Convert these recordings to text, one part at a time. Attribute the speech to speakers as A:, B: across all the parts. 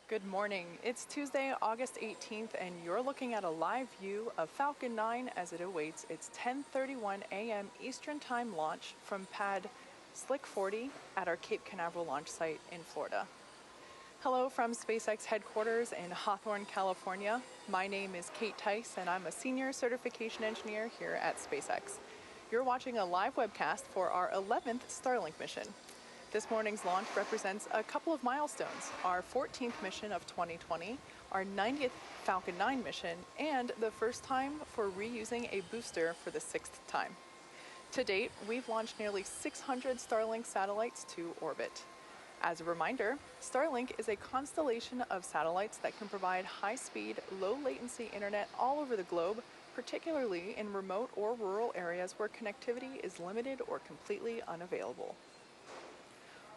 A: Good morning. It's Tuesday, August 18th, and you're looking at a live view of Falcon 9 as it awaits its 10:31 a.m. Eastern Time launch from pad Slick 40 at our Cape Canaveral launch site in Florida. Hello from SpaceX headquarters in Hawthorne, California. My name is Kate Tice, and I'm a senior certification engineer here at SpaceX. You're watching a live webcast for our 11th Starlink mission. This morning's launch represents a couple of milestones: our 14th mission of 2020, our 90th Falcon 9 mission, and the first time for reusing a booster for the 6th time. To date, we've launched nearly 600 Starlink satellites to orbit. As a reminder, Starlink is a constellation of satellites that can provide high-speed, low-latency internet all over the globe, particularly in remote or rural areas where connectivity is limited or completely unavailable.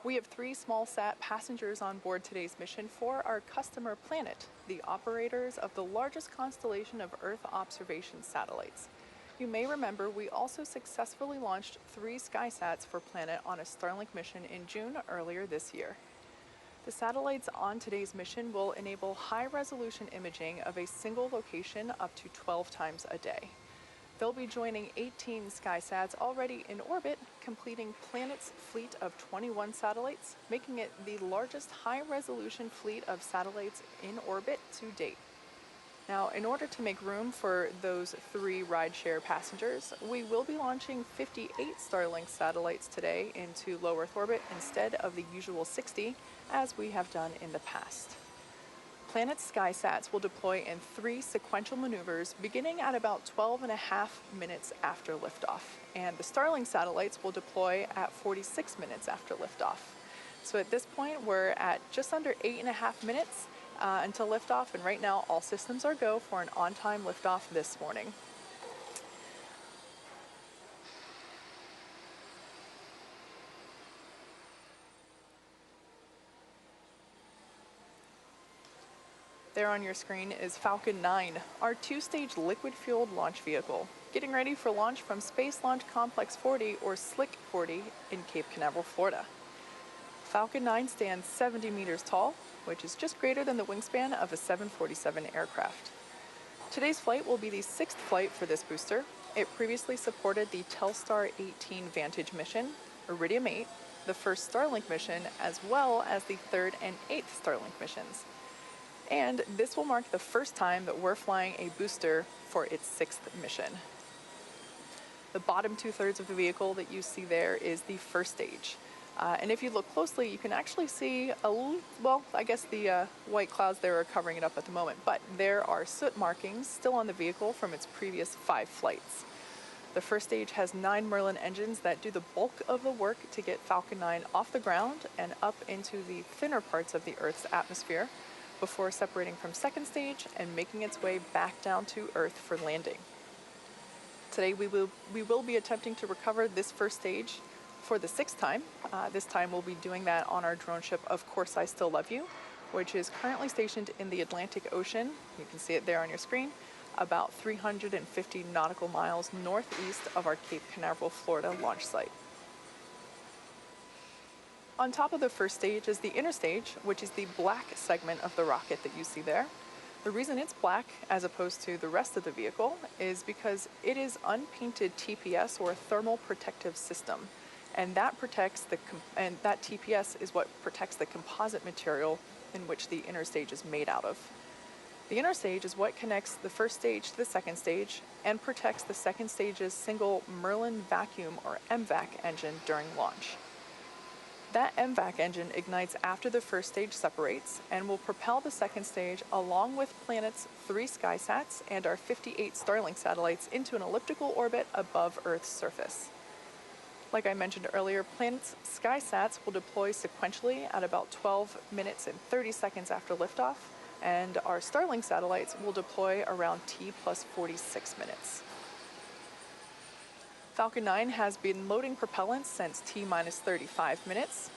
A: We have 3 small-sat passengers on board today's mission for our customer Planet, the operators of the largest constellation of Earth observation satellites. You may remember we also successfully launched 3 SkySats for Planet on a Starlink mission in June earlier this year. The satellites on today's mission will enable high-resolution imaging of a single location up to 12 times a day. They'll be joining 18 SkySats already in orbit, completing Planet's fleet of 21 satellites, making it the largest high-resolution fleet of satellites in orbit to date. Now, in order to make room for those 3 rideshare passengers, we will be launching 58 Starlink satellites today into low Earth orbit instead of the usual 60, as we have done in the past. Planet's SkySats will deploy in 3 sequential maneuvers beginning at about 12.5 minutes after liftoff, and the Starlink satellites will deploy at 46 minutes after liftoff. So at this point, we're at just under 8.5 minutes until liftoff, and right now all systems are go for an on-time liftoff this morning. There on your screen is Falcon 9, our 2-stage liquid-fueled launch vehicle, getting ready for launch from Space Launch Complex 40, or Slick 40, in Cape Canaveral, Florida. Falcon 9 stands 70 meters tall, which is just greater than the wingspan of a 747 aircraft. Today's flight will be the 6th flight for this booster. It previously supported the Telstar 18 Vantage mission, Iridium 8, the first Starlink mission, as well as the 3rd and 8th Starlink missions. And this will mark the first time that we're flying a booster for its 6th mission. The bottom 2/3 of the vehicle that you see there is the first stage. And if you look closely, you can actually see I guess the white clouds there are covering it up at the moment, but there are soot markings still on the vehicle from its previous 5 flights. The first stage has 9 Merlin engines that do the bulk of the work to get Falcon 9 off the ground and up into the thinner parts of the Earth's atmosphere, before separating from second stage and making its way back down to Earth for landing. Today we will be attempting to recover this first stage for the 6th time. This time we'll be doing that on our drone ship, Of Course I Still Love You, which is currently stationed in the Atlantic Ocean. You can see it there on your screen, about 350 nautical miles northeast of our Cape Canaveral, Florida launch site. On top of the first stage is the inner stage, which is the black segment of the rocket that you see there. The reason it's black as opposed to the rest of the vehicle is because it is unpainted TPS, or thermal protective system, and that that TPS is what protects the composite material in which the inner stage is made out of. The inner stage is what connects the first stage to the second stage and protects the second stage's single Merlin vacuum, or MVAC, engine during launch. That MVAC engine ignites after the first stage separates and will propel the second stage along with Planet's 3 SkySats and our 58 Starlink satellites into an elliptical orbit above Earth's surface. Like I mentioned earlier, Planet's SkySats will deploy sequentially at about 12 minutes and 30 seconds after liftoff, and our Starlink satellites will deploy around T plus 46 minutes. Falcon 9 has been loading propellant since T minus 35 minutes.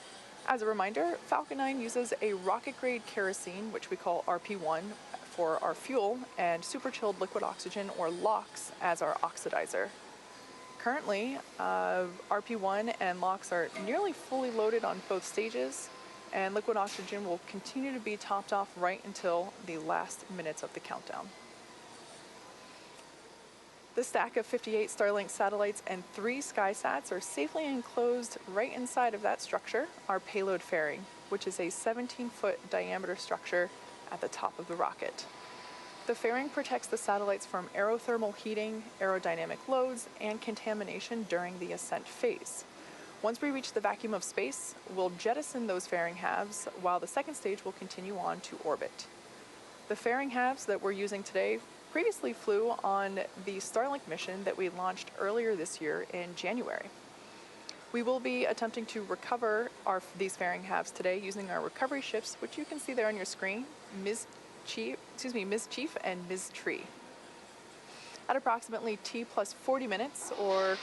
A: As a reminder, Falcon 9 uses a rocket-grade kerosene, which we call RP1, for our fuel, and super-chilled liquid oxygen, or LOX, as our oxidizer. Currently, RP1 and LOX are nearly fully loaded on both stages, and liquid oxygen will continue to be topped off right until the last minutes of the countdown. The stack of 58 Starlink satellites and 3 SkySats are safely enclosed right inside of that structure, our payload fairing, which is a 17-foot diameter structure at the top of the rocket. The fairing protects the satellites from aerothermal heating, aerodynamic loads, and contamination during the ascent phase. Once we reach the vacuum of space, we'll jettison those fairing halves while the second stage will continue on to orbit. The fairing halves that we're using today previously flew on the Starlink mission that we launched earlier this year in January. We will be attempting to recover these fairing halves today using our recovery ships, which you can see there on your screen, Ms. Chief and Ms. Tree. At approximately T plus 40 minutes, or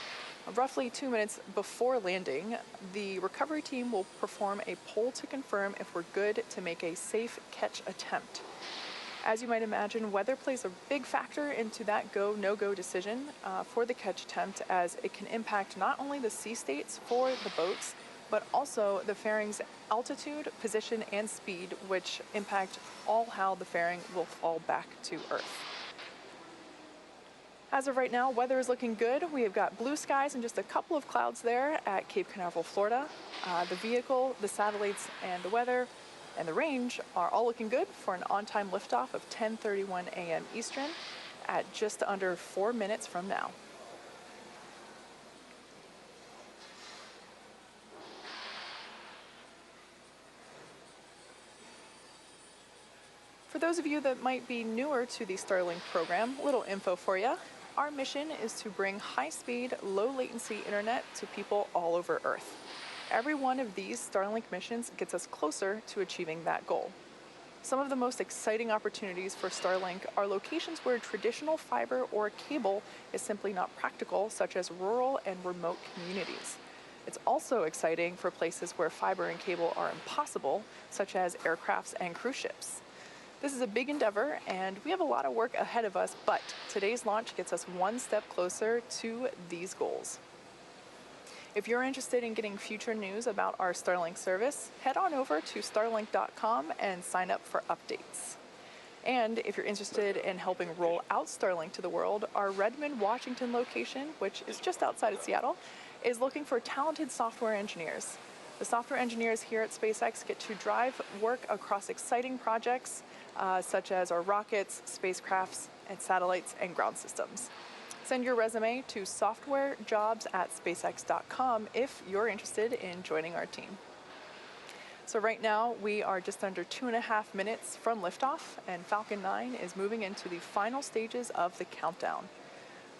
A: roughly 2 minutes before landing, the recovery team will perform a poll to confirm if we're good to make a safe catch attempt. As you might imagine, weather plays a big factor into that go, no-go decision for the catch attempt, as it can impact not only the sea states for the boats, but also the fairing's altitude, position, and speed, which impact all how the fairing will fall back to Earth. As of right now, weather is looking good. We have got blue skies and just a couple of clouds there at Cape Canaveral, Florida. The vehicle, the satellites, and the weather and the range are all looking good for an on-time liftoff of 10:31 a.m. Eastern at just under 4 minutes from now. For those of you that might be newer to the Starlink program, little info for you. Our mission is to bring high-speed, low-latency internet to people all over Earth. Every one of these Starlink missions gets us closer to achieving that goal. Some of the most exciting opportunities for Starlink are locations where traditional fiber or cable is simply not practical, such as rural and remote communities. It's also exciting for places where fiber and cable are impossible, such as aircrafts and cruise ships. This is a big endeavor, and we have a lot of work ahead of us, but today's launch gets us one step closer to these goals. If you're interested in getting future news about our Starlink service, head on over to starlink.com and sign up for updates. And if you're interested in helping roll out Starlink to the world, our Redmond, Washington location, which is just outside of Seattle, is looking for talented software engineers. The software engineers here at SpaceX get to drive work across exciting projects such as our rockets, spacecrafts, and satellites and ground systems. Send your resume to softwarejobs@spacex.com if you're interested in joining our team. So right now, we are just under 2.5 minutes from liftoff, and Falcon 9 is moving into the final stages of the countdown.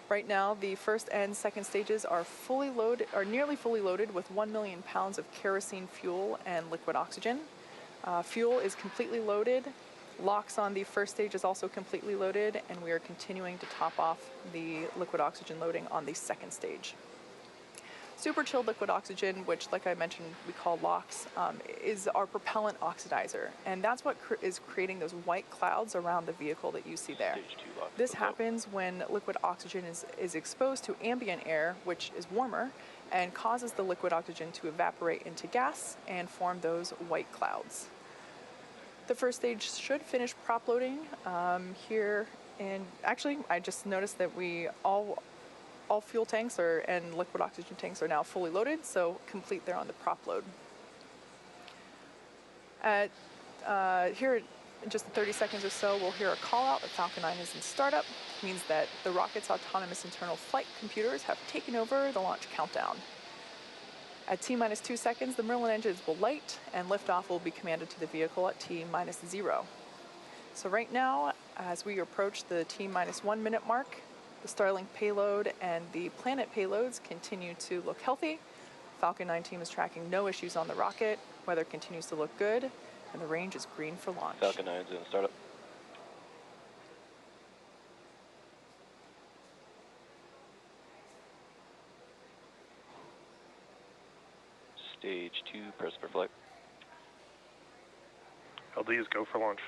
A: Right now, the first and second stages are nearly fully loaded with 1 million pounds of kerosene fuel and liquid oxygen. Fuel is completely loaded. LOX on the first stage is also completely loaded, and we are continuing to top off the liquid oxygen loading on the second stage. Super chilled liquid oxygen, which, like I mentioned, we call LOX, is our propellant oxidizer, and that's what is creating those white clouds around the vehicle that you see there. This happens when liquid oxygen is exposed to ambient air, which is warmer, and causes the liquid oxygen to evaporate into gas and form those white clouds. The first stage should finish prop loading here, and actually I just noticed that all fuel tanks and liquid oxygen tanks are now fully loaded, so complete there on the prop load. Here in just 30 seconds or so, we'll hear a call out that Falcon 9 is in startup. It means that the rocket's autonomous internal flight computers have taken over the launch countdown. At T-minus 2 seconds, the Merlin engines will light and liftoff will be commanded to the vehicle at T-minus 0. So right now, as we approach the T-minus 1 minute mark, the Starlink payload and the Planet payloads continue to look healthy. Falcon 9 team is tracking no issues on the rocket. Weather continues to look good, and the range is green for launch.
B: Falcon 9's in startup. Stage 2, press for flight.
C: LD is go for launch.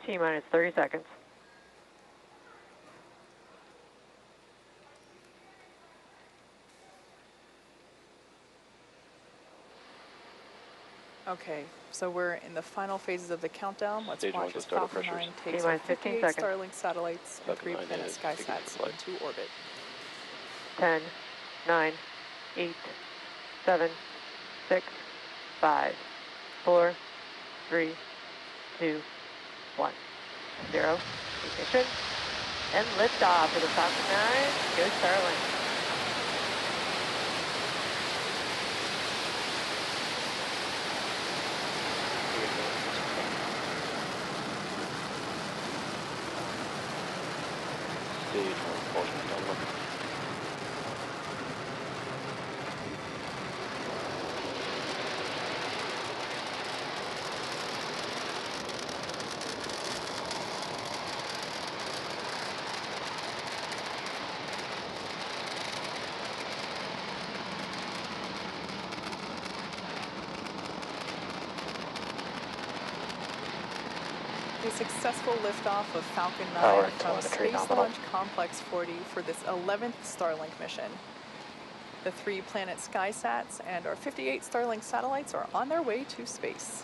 D: T-minus 30 seconds.
A: Okay, so we're in the final phases of the countdown. Let's
B: Stage
A: watch
B: one,
A: as
B: startup
A: Falcon 9
B: pressures.
A: takes
D: T-minus
A: 58
D: 15 seconds.
A: Starlink satellites and
B: Falcon
A: 3
B: 9
A: Planet
B: is
A: SkySats
B: flight.
A: into orbit.
D: 10, 9, 8, 7, 6, 5, 4, 3, 2, 1. 0. Ignition. And liftoff for the Falcon 9. Go Starlink.
B: Stage 1, propulsion done.
A: A successful liftoff of Falcon 9
C: Power and
A: from
C: telemetry
A: Space
C: nominal.
A: Launch Complex 40 for this 11th Starlink mission. The 3 Planet SkySats and our 58 Starlink satellites are on their way to space.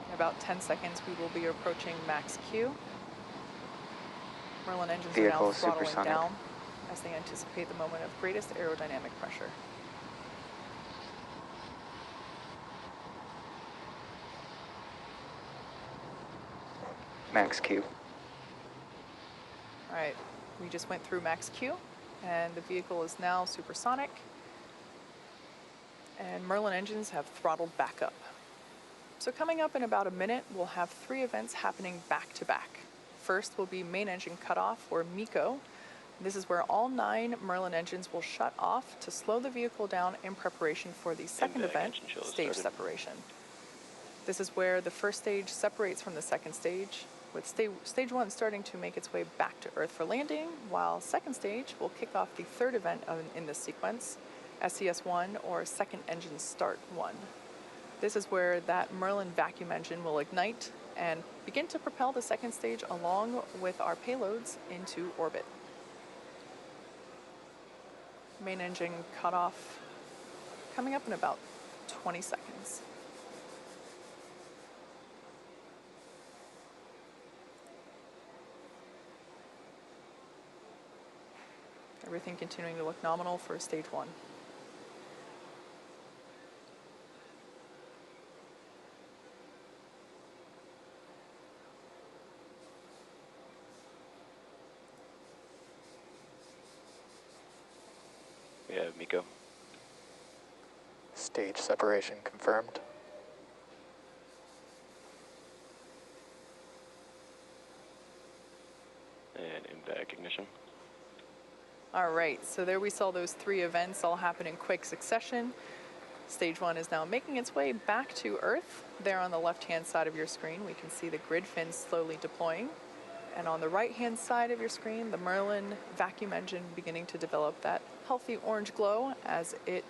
A: In about 10 seconds, we will be approaching max Q. Merlin engines are now
C: Vehicle
A: throttling
C: supersonic.
A: down as they anticipate the moment of greatest aerodynamic pressure.
C: Max Q.
A: All right, we just went through max Q, and the vehicle is now supersonic, and Merlin engines have throttled back up. So coming up in about a minute, we'll have 3 events happening back to back. First will be main engine cutoff, or MECO. This is where all 9 Merlin engines will shut off to slow the vehicle down in preparation for the second event, stage separation. This is where the first stage separates from the second stage, with stage 1 starting to make its way back to Earth for landing, while second stage will kick off the third event in this sequence, SES-1, or Second Engine Start 1. This is where that Merlin vacuum engine will ignite and begin to propel the second stage along with our payloads into orbit. Main engine cutoff coming up in about 20 seconds. Everything continuing to look nominal for stage 1.
B: We have MECO.
C: Stage separation confirmed.
B: And MVAC ignition.
A: All right, so there we saw those 3 events all happen in quick succession. Stage 1 is now making its way back to Earth. There on the left-hand side of your screen, we can see the grid fins slowly deploying. And on the right-hand side of your screen, the Merlin vacuum engine beginning to develop that healthy orange glow as it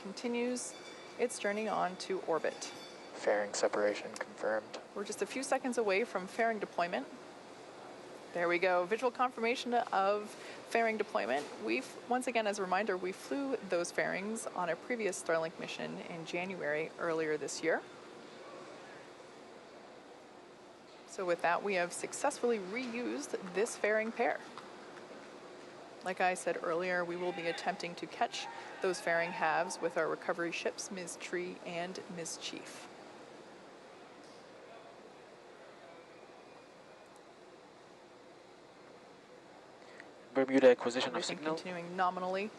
A: continues its journey on to orbit.
C: Fairing separation confirmed.
A: We're just a few seconds away from fairing deployment. There we go. Visual confirmation of fairing deployment. Once again, as a reminder, we flew those fairings on a previous Starlink mission in January earlier this year. So with that, we have successfully reused this fairing pair. Like I said earlier, we will be attempting to catch those fairing halves with our recovery ships, Ms. Tree and Ms. Chief.
C: Bermuda acquisition of
A: Everything
C: signal.
A: continuing nominally.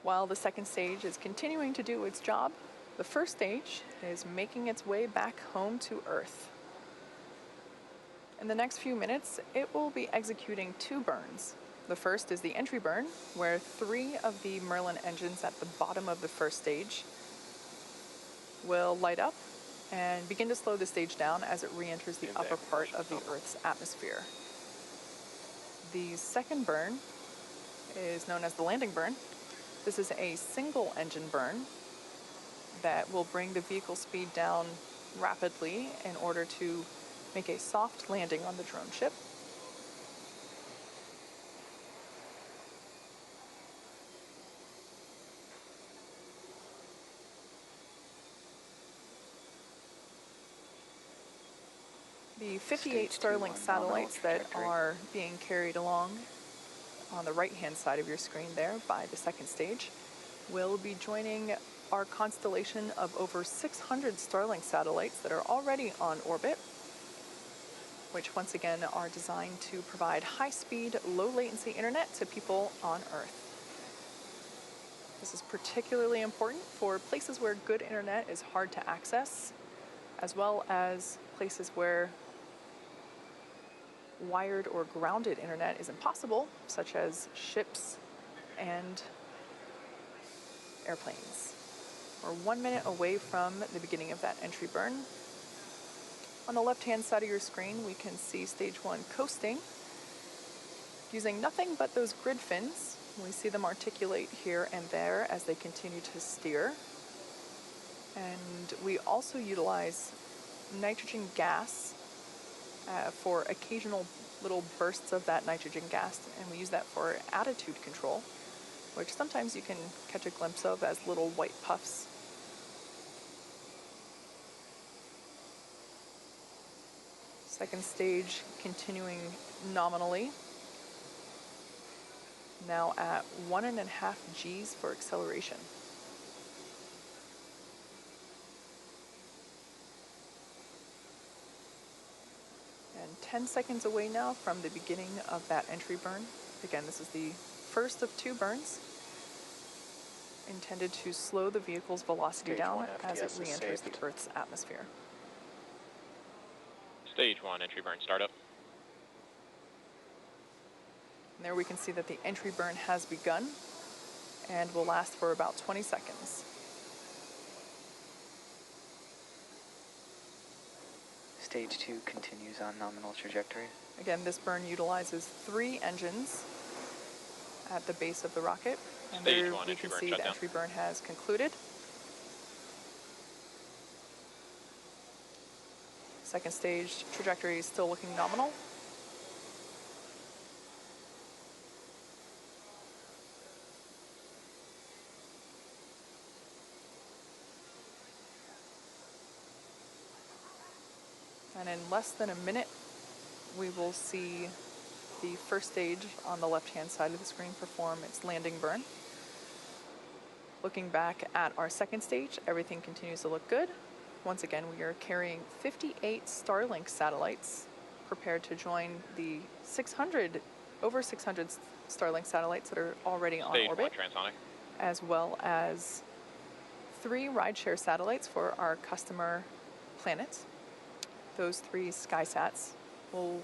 A: While the second stage is continuing to do its job, the first stage is making its way back home to Earth. In the next few minutes, it will be executing 2 burns. The first is the entry burn, where 3 of the Merlin engines at the bottom of the first stage will light up and begin to slow the stage down as it re-enters the upper part of the Earth's atmosphere. The second burn is known as the landing burn. This is a single engine burn that will bring the vehicle speed down rapidly in order to make a soft landing on the drone ship. The 58 Starlink satellites that are being carried along on the right-hand side of your screen there by the second stage will be joining our constellation of over 600 Starlink satellites that are already on orbit, which once again are designed to provide high-speed, low-latency internet to people on Earth. This is particularly important for places where good internet is hard to access, as well as places where wired or grounded internet is impossible, such as ships and airplanes. We're 1 minute away from the beginning of that entry burn. On the left-hand side of your screen, we can see stage 1 coasting using nothing but those grid fins. We see them articulate here and there as they continue to steer. And we also utilize nitrogen gas for occasional little bursts of that nitrogen gas, and we use that for attitude control, which sometimes you can catch a glimpse of as little white puffs. Second stage continuing nominally, now at 1.5 Gs for acceleration. And 10 seconds away now from the beginning of that entry burn. Again, this is the first of 2 burns intended to slow the vehicle's velocity down as it re-enters the Earth's atmosphere.
B: Stage 1 entry burn startup.
A: And there we can see that the entry burn has begun and will last for about 20 seconds.
E: Stage 2 continues on nominal trajectory.
A: Again, this burn utilizes 3 engines at the base of the rocket. And
B: Stage
A: there
B: 1
A: we
B: entry
A: can
B: burn
A: see
B: shut
A: the
B: down.
A: entry burn has concluded. Second stage trajectory is still looking nominal. And in less than a minute, we will see the first stage on the left-hand side of the screen perform its landing burn. Looking back at our second stage, everything continues to look good. Once again, we are carrying 58 Starlink satellites prepared to join the over 600 Starlink satellites that are already on orbit, as well as 3 rideshare satellites for our customer planets. Those 3 SkySats will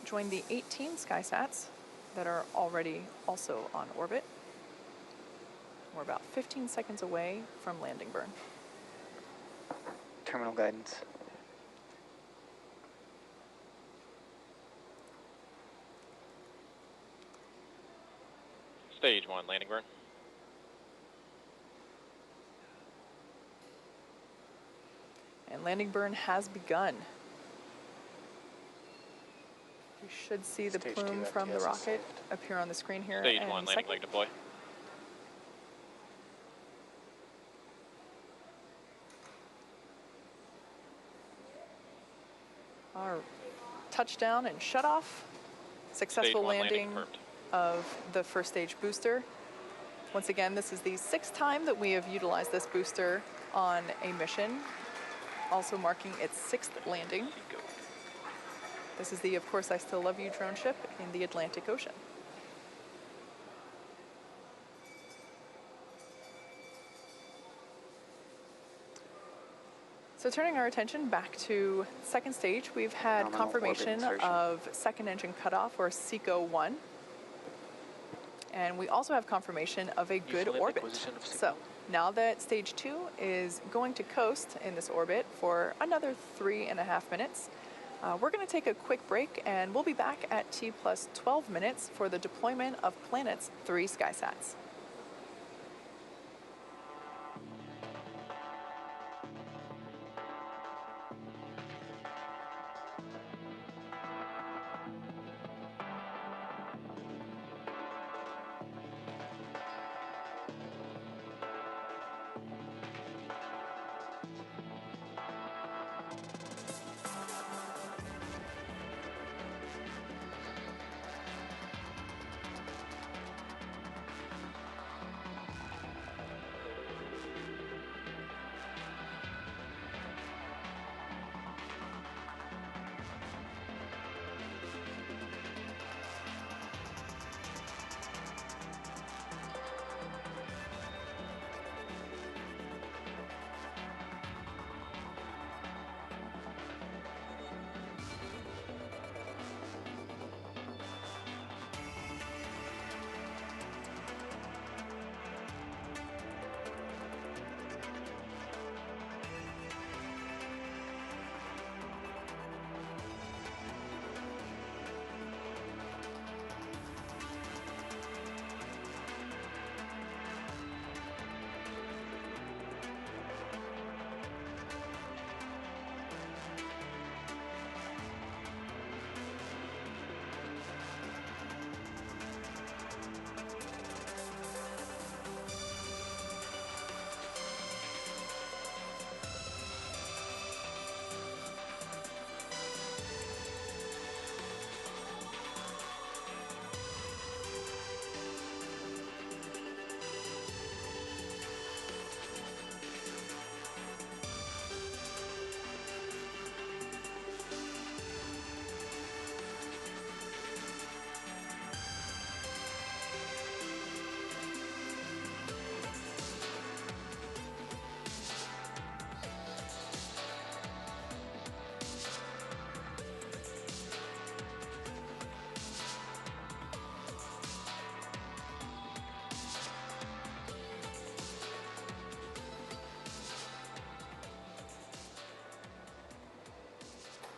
A: join the 18 SkySats that are already also on orbit. We're about 15 seconds away from landing burn.
E: Terminal guidance.
B: Stage 1, landing burn.
A: And landing burn has begun. We should see the
C: Stage
A: plume
C: 2
A: from the
C: FTS is
A: rocket
C: saved.
A: appear on the screen here.
B: Stage
A: in
B: 1,
A: a
B: landing
A: second.
B: leg deploy.
A: Our touchdown and shut off. Successful
B: Stage 1, landing
A: landing
B: confirmed.
A: of the first stage booster. Once again, this is the 6th time that we have utilized this booster on a mission, also marking its 6th landing.
B: Go.
A: This is the Of Course I Still Love You drone ship in the Atlantic Ocean. So turning our attention back to second stage, we've had
E: Nominal orbit
A: confirmation
E: insertion.
A: of second engine cutoff, or SECO-1. And we also have confirmation of a good
C: Usually
A: orbit.
C: acquisition of SECO.
A: So now that stage 2 is going to coast in this orbit for another 3.5 minutes, we're going to take a quick break, and we'll be back at T plus 12 minutes for the deployment of Planet's 3 SkySats.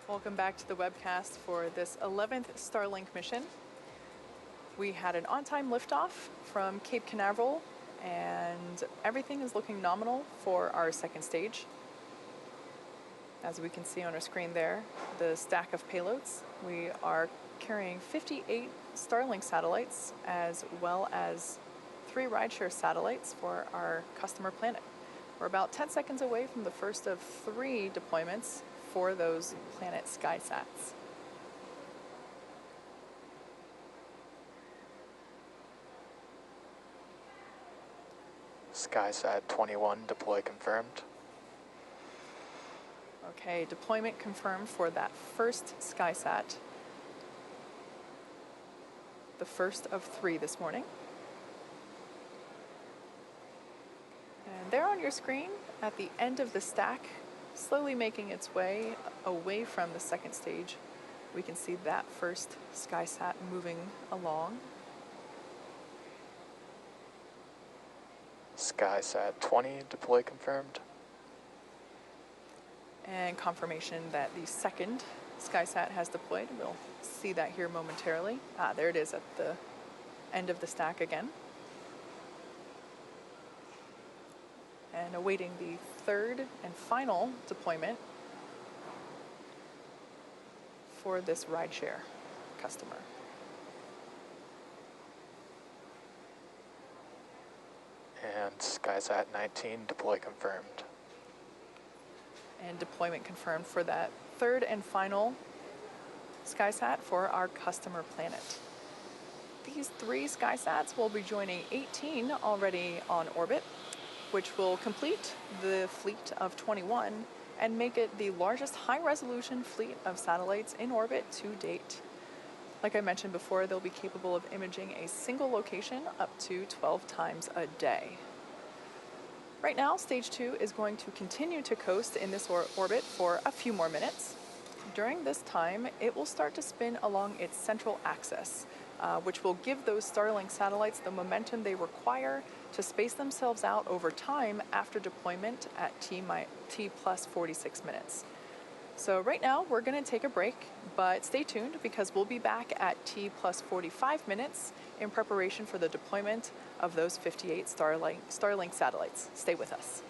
A: Welcome back to the webcast for this 11th Starlink mission. We had an on-time liftoff from Cape Canaveral, and everything is looking nominal for our second stage. As we can see on our screen there, the stack of payloads. We are carrying 58 Starlink satellites, as well as 3 rideshare satellites for our customer Planet. We're about 10 seconds away from the first of 3 deployments for those Planet SkySats.
C: SkySat 21 deploy confirmed.
A: Okay, deployment confirmed for that first SkySat. The first of 3 this morning. And there on your screen, at the end of the stack, slowly making its way away from the second stage, we can see that first SkySat moving along.
C: SkySat 20 deploy confirmed.
A: And confirmation that the second SkySat has deployed. We'll see that here momentarily. There it is at the end of the stack again. and awaiting the third and final deployment for this rideshare customer.
C: And SkySat 19 deploy confirmed.
A: And deployment confirmed for that third and final SkySat for our customer planet. These 3 SkySats will be joining 18 already on orbit, which will complete the fleet of 21 and make it the largest high-resolution fleet of satellites in orbit to date. Like I mentioned before, they'll be capable of imaging a single location up to 12 times a day. Right now, Stage 2 is going to continue to coast in this orbit for a few more minutes. During this time, it will start to spin along its central axis, which will give those Starlink satellites the momentum they require to space themselves out over time after deployment at T plus 46 minutes. So right now, we're going to take a break, but stay tuned because we'll be back at T plus 45 minutes in preparation for the deployment of those 58 Starlink satellites. Stay with us.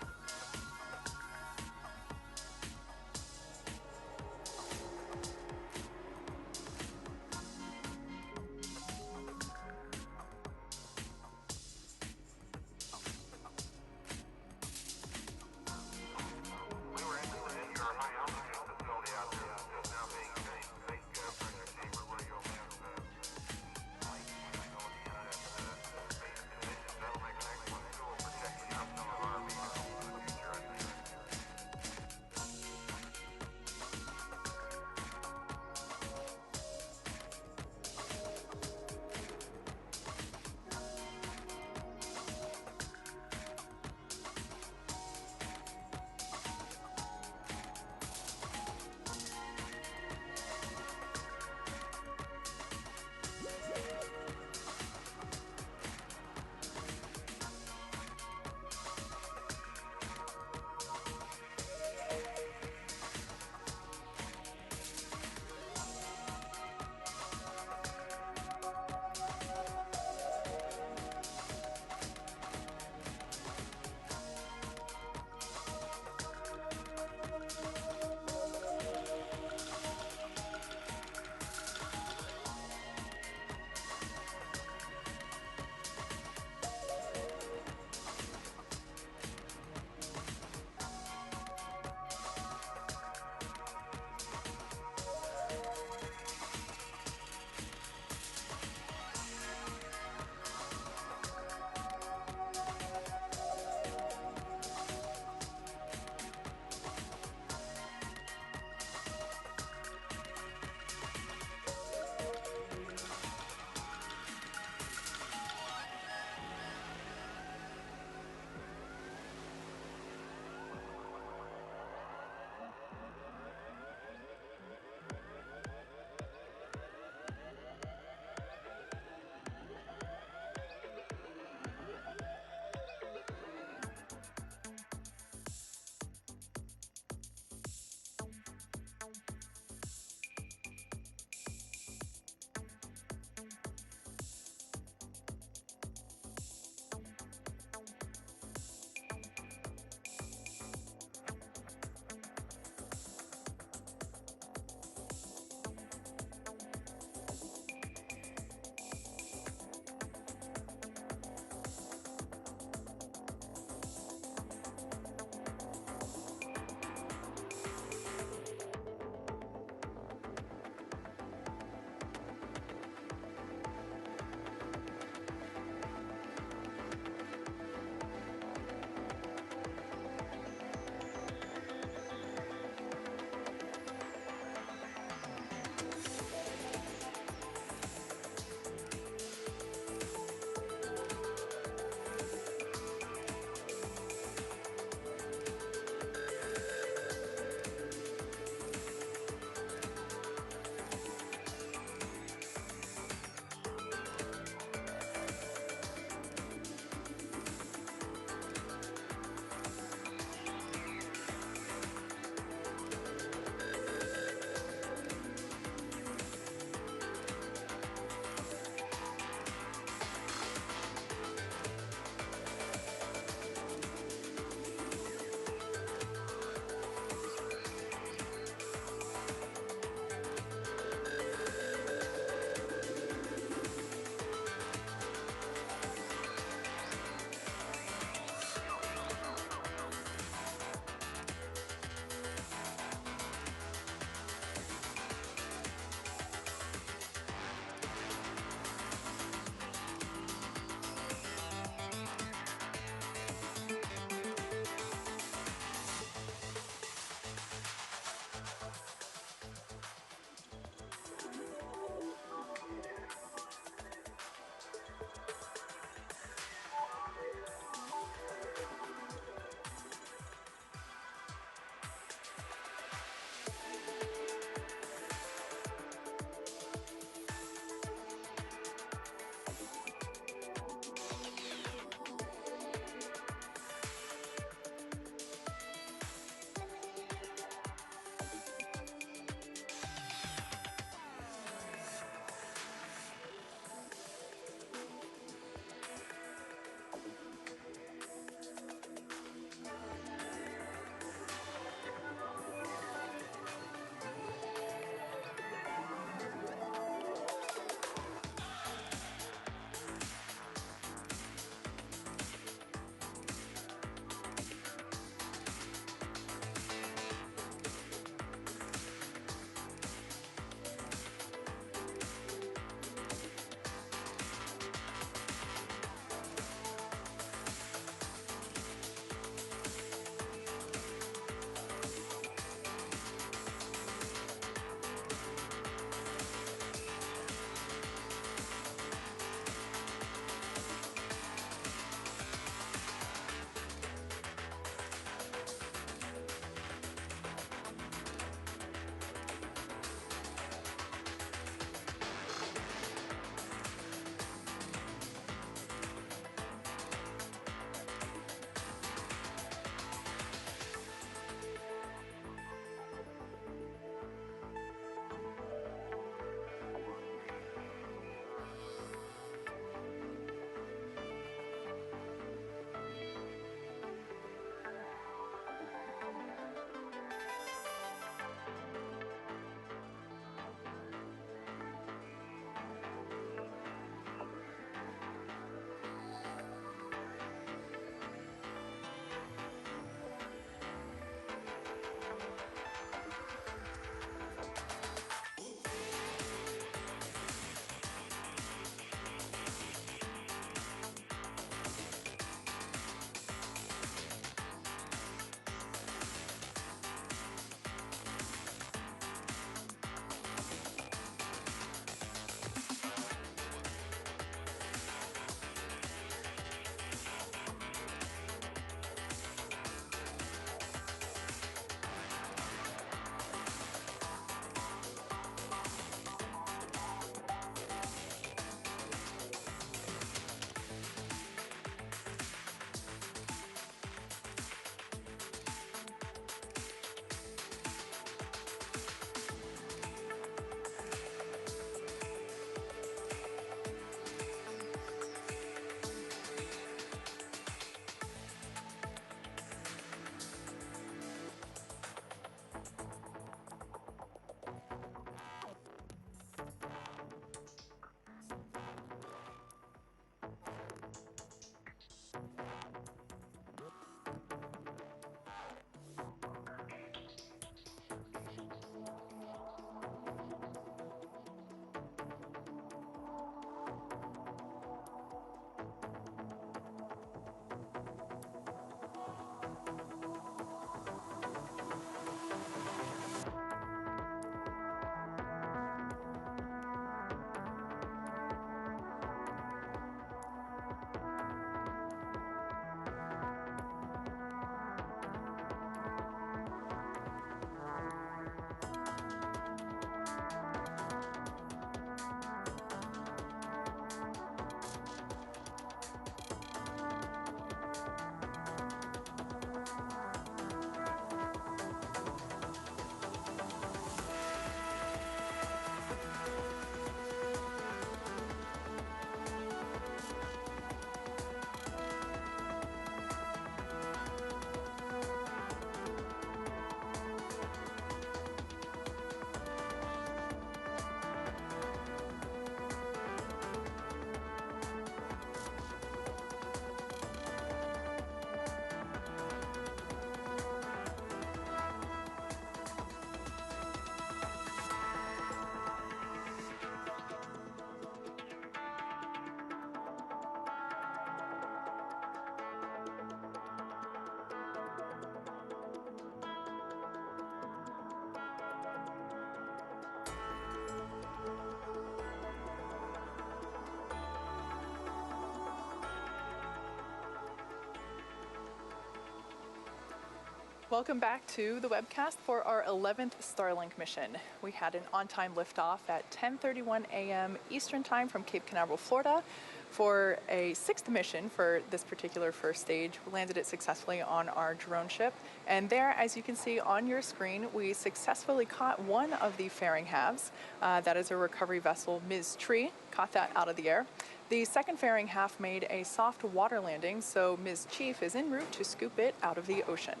A: Welcome back to the webcast for our 11th Starlink mission. We had an on-time liftoff at 10:31 a.m. Eastern Time from Cape Canaveral, Florida, for a 6th mission for this particular first stage. We landed it successfully on our drone ship, and there, as you can see on your screen, we successfully caught one of the fairing halves. That is a recovery vessel, Ms. Tree, caught that out of the air. The second fairing half made a soft water landing, so Ms. Chief is en route to scoop it out of the ocean.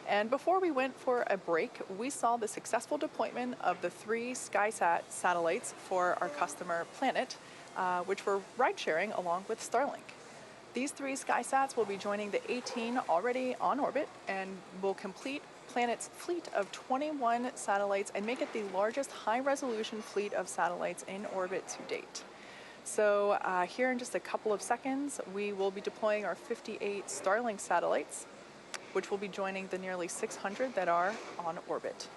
A: And before we went for a break, we saw the successful deployment of the 3 SkySat satellites for our customer Planet, which were ride-sharing along with Starlink. These 3 SkySats will be joining the 18 already on orbit and will complete Planet's fleet of 21 satellites and make it the largest high-resolution fleet of satellites in orbit to date. So here in just a couple of seconds, we will be deploying our 58 Starlink satellites, which will be joining the nearly 600 that are on orbit.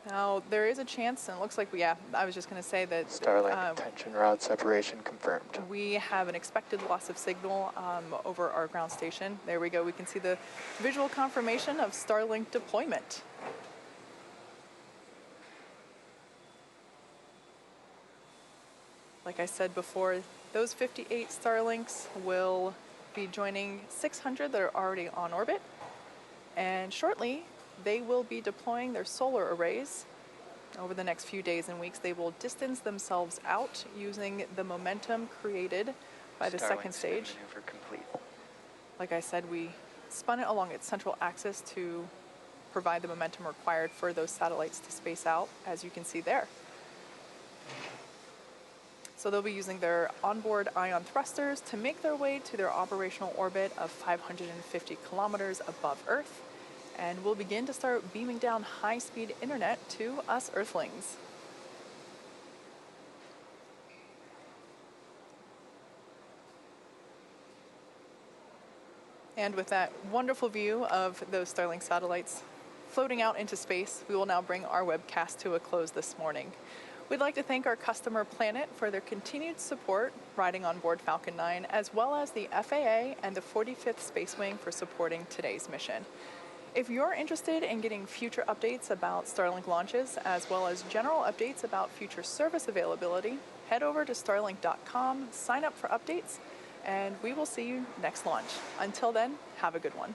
A: Now, there is a chance, and it looks like, I was just going to say that
C: Starlink tension rod separation confirmed.
A: we have an expected loss of signal over our ground station. There we go. We can see the visual confirmation of Starlink deployment. Like I said before, those 58 Starlinks will be joining 600 that are already on orbit, and shortly they will be deploying their solar arrays. Over the next few days and weeks, they will distance themselves out using the momentum created by the second stage.
E: Maneuver complete.
A: Like I said, we spun it along its central axis to provide the momentum required for those satellites to space out, as you can see there. So they'll be using their onboard ion thrusters to make their way to their operational orbit of 550 kilometers above Earth, and we'll begin to start beaming down high-speed internet to us Earthlings. And with that wonderful view of those Starlink satellites floating out into space, we will now bring our webcast to a close this morning. We'd like to thank our customer Planet for their continued support riding on board Falcon 9, as well as the FAA and the 45th Space Wing for supporting today's mission. If you're interested in getting future updates about Starlink launches, as well as general updates about future service availability, head over to starlink.com, sign up for updates, and we will see you next launch. Until then, have a good one.